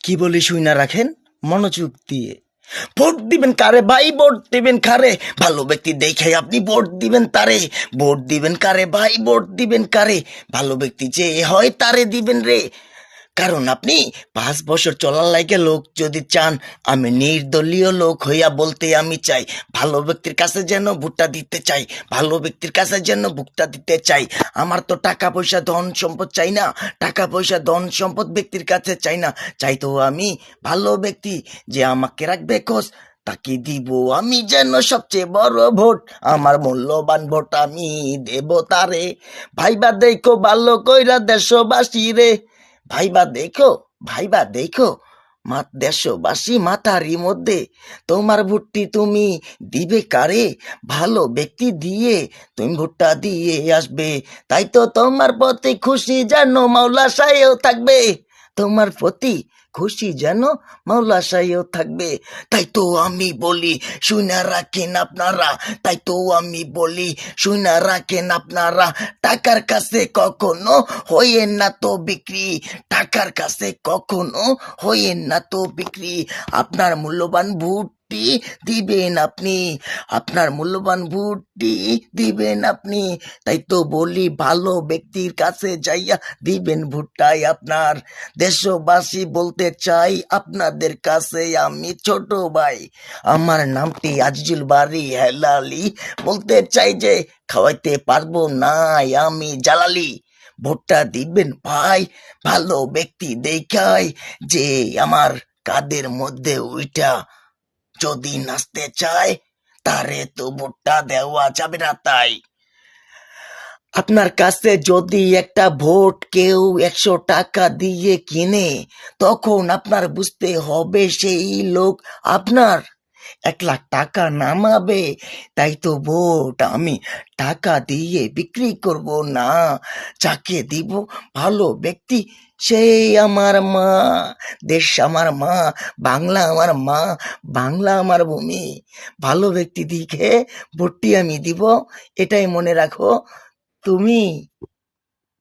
কি বলি শুই না রাখেন মনোযোগ দিয়ে। ভোট দিবেন কারে ভাই, ভোট দিবেন কারে? ভালো ব্যক্তি দেখে আপনি ভোট দিবেন তারে। ভোট দিবেন কারে ভাই, ভোট দিবেন কারে? ভালো ব্যক্তি যে হয় তারে দিবেন রে। কারণ আপনি 5 বছর চলার লাইকে লোক যদি চান, আমি নির্দলীয় লোক হইয়া বলতে আমি চাই, ভালো ব্যক্তির কাছে যেন ভোটটা দিতে চাই, ভালো ব্যক্তির কাছে যেন ভোটটা দিতে চাই। আমার তো টাকা পয়সা ধন সম্পদ চাই না, টাকা পয়সা ধন সম্পদ ব্যক্তির কাছে চাই না। চাই তো আমি ভালো ব্যক্তি যে আমাকে রাখবে খোঁজ, তাকে দিব আমি যেন সবচেয়ে বড় ভোট। আমার মূল্যবান ভোট আমি দেব তারে। ভাইবা দেখো ভালো কইরা দেশবাসী রে। ভাইবা দেখো, ভাইবা দেখো দেশবাসী মাথারি মধ্যে, তোমার ভোটটি তুমি দিবে কারে? ভালো ব্যক্তি দিয়ে তুমি ভোটটা দিয়ে আসবে, তাই তো তোমার প্রতি খুশি যেন মাওলা সাহেও থাকবে। তোমার প্রতি খুশি যেন মাওলা সাহেও থাকবে। তাই তো আমি বলি শুনে রাখেন আপনারা, তাই তো আমি বলি শুনে রাখেন আপনারা। টাকার কাছে কখনো হইয়েন না তো বিক্রি, টাকার কাছে কখনো হইয়েন না তো বিক্রি। আপনার মূল্যবান ভোটটি দিবেন আপনি, আপনার মূল্যবান ভোটটি দিবেন আপনি। তাই তো বলি ভালো ব্যক্তির কাছে যাইয়া দিবেন ভোটটাই আপনার। দেশবাসী বলতে চাই আপনাদের কাছে আমি ছোট ভাই, আমার নামটি আজিজুল বাড়ি হেলালি। বলতে চাই যে খাওয়াইতে পারবো না আমি জালালি। ভোটটা দিবেন ভাই ভালো ব্যক্তি দেখাই, যে আমার কাদের মধ্যে ওইটা যদি নাচতে চায়, তারে তো ভোটটা দেওয়া যাবে না। তাই আপনার কাছে যদি একটা ভোট কেউ 100 টাকা দিয়ে কিনে, তখন আপনার বুঝতে হবে সেই লোক আপনার 1 লাখ টাকা নামাবে। তাই তো ভোট আমি টাকা দিয়ে বিক্রি করব না, যাকে দিব ভালো ব্যক্তি সেই আমার মা। দেশ আমার মা, বাংলা আমার মা, বাংলা আমার ভূমি। ভালো ব্যক্তি দিকে ভোটটি আমি দিব, এটাই মনে রাখো তুমি।